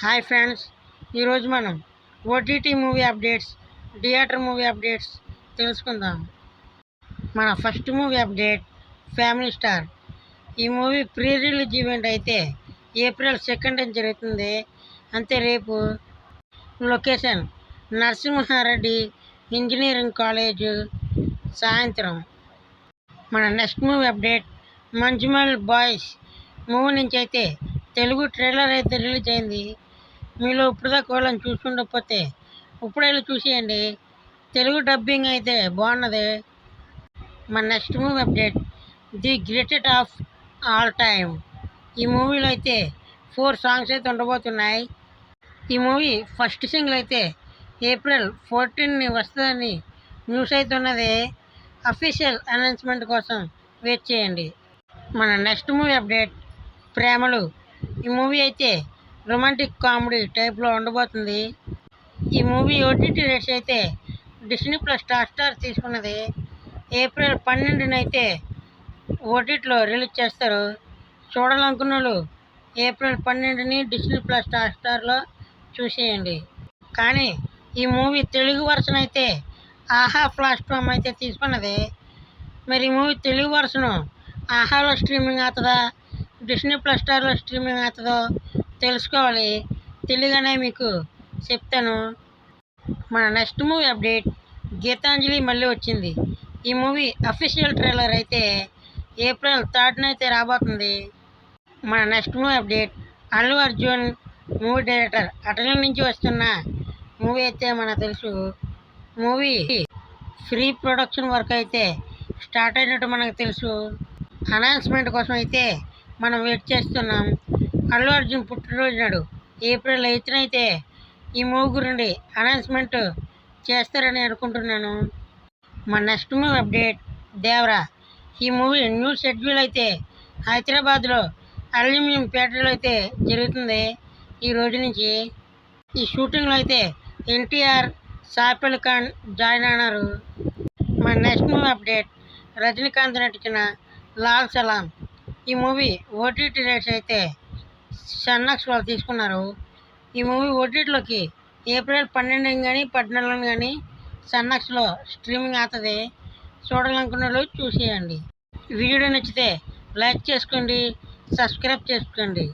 Hi friends, ఈరోజు మనం OTT movie updates, theatre movie updates తెలుసుకుందాం. మన first movie update family star. ఈ మూవీ ప్రీ రిలీజ్ ఈవెంట్ అయితే ఏప్రిల్ 2nd జరుగుతుంది. అంతే రేపు. లొకేషన్ నరసింహారెడ్డి ఇంజనీరింగ్ కాలేజ్, సాయంత్రం. మన next movie update Manjummel boys movie నుంచి అయితే తెలుగు ట్రైలర్ అయితే రిలీజ్ అయింది. మీలో ఇప్పుడుదాకా వాళ్ళని చూసుకుండకపోతే ఇప్పుడే చూసేయండి. తెలుగు డబ్బింగ్ అయితే బాగున్నది. మన next movie update the greatest of all time. ఈ మూవీలో అయితే 4 సాంగ్స్ అయితే ఉండబోతున్నాయి. ఈ మూవీ ఫస్ట్ సింగిల్ అయితే ఏప్రిల్ 14 వస్తుందని న్యూస్ అయితే ఉన్నది. అఫీషియల్ అనౌన్స్మెంట్ కోసం వెయిట్ చేయండి. మన నెక్స్ట్ మూవీ అప్డేట్ ప్రేమలు. ఈ మూవీ అయితే రొమాంటిక్ కామెడీ టైప్లో ఉండబోతుంది. ఈ మూవీ ఓటీటీ రేట్స్ అయితే డిస్నీ ప్లస్ స్టార్ తీసుకున్నది. ఏప్రిల్ 12 అయితే ఓటీటీలో రిలీజ్ చేస్తారు. చూడాలనుకున్న వాళ్ళు ఏప్రిల్ 12 డిస్నీ ప్లస్ స్టార్లో చూసేయండి. కానీ ఈ మూవీ తెలుగు వర్షన్ అయితే ఆహా ప్లాట్ఫామ్ అయితే తీసుకున్నది. మరి ఈ మూవీ తెలుగు వర్షను ఆహాలో స్ట్రీమింగ్ అవుతుందా, డిస్నీ ప్లస్ స్టార్లో స్ట్రీమింగ్ అవుతుందో తెలుసుకోవాలి. తెలియగానే మీకు చెప్తాను. మన నెక్స్ట్ మూవీ అప్డేట్ గీతాంజలి మళ్ళీ వచ్చింది. ఈ మూవీ అఫీషియల్ ట్రైలర్ అయితే ఏప్రిల్ 3 అయితే రాబోతుంది. మన next movie update Allu Arjun movie director Atal నుంచి వస్తున్న మూవీ అయితే మనకు తెలుసు. మూవీ ప్రీ ప్రొడక్షన్ వర్క్ అయితే స్టార్ట్ అయినట్టు మనకు తెలుసు. అనౌన్స్మెంట్ కోసం అయితే మనం వెయిట్ చేస్తున్నాం. అల్లు అర్జున్ పుట్టినరోజు నాడు ఏప్రిల్ 8 అయితే ఈ మూవీ గురించి అనౌన్స్మెంట్ చేస్తారని అనుకుంటున్నాను. మన నెక్స్ట్ మూవీ అప్డేట్ దేవరా. ఈ మూవీ న్యూ షెడ్యూల్ అయితే హైదరాబాద్లో అల్యూమినియం ఫ్యాక్టరీలో అయితే జరుగుతుంది. ఈ రోజు నుంచి ఈ షూటింగ్లో అయితే ఎన్టీఆర్, సాయిఫ్ అలీ ఖాన్ జాయిన్ అయినారు. మన నెక్స్ట్ మూవీ అప్డేట్ రజనీకాంత్ నటించిన లాల్ సలాం. ఈ మూవీ ఓటీటీ రేట్స్ అయితే సన్నక్స్ వాళ్ళు తీసుకున్నారు. ఈ మూవీ ఓటీటీలోకి ఏప్రిల్ 12 కానీ 14 కానీ సన్నక్స్లో స్ట్రీమింగ్ అవుతుంది. చూడాలనుకున్న వాళ్ళు చూసేయండి. వీడియో నచ్చితే లైక్ చేసుకోండి, సబ్స్క్రైబ్ చేసుకోండి.